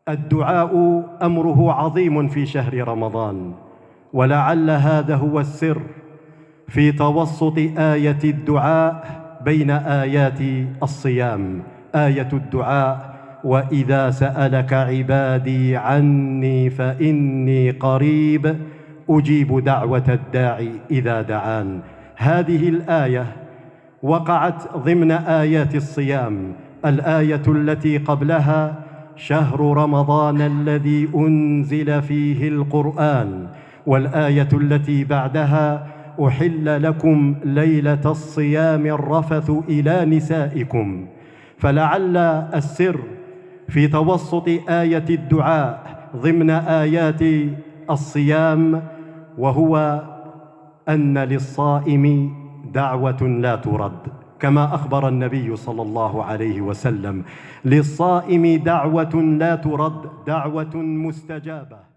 الدعاء أمره عظيم في شهر رمضان، ولعل هذا هو السر في توسط آية الدعاء بين آيات الصيام. آية الدعاء: وإذا سألك عبادي عني فإني قريب أجيب دعوة الداعي إذا دعان. هذه الآية وقعت ضمن آيات الصيام. الآية التي قبلها: شهر رمضان الذي أنزل فيه القرآن. والآية التي بعدها: أحل لكم ليلة الصيام الرفث إلى نسائكم. فلعل السر في توسط آية الدعاء ضمن آيات الصيام وهو أن للصائم دعوة لا ترد، كما أخبر النبي صلى الله عليه وسلم: للصائم دعوة لا ترد، دعوة مستجابة.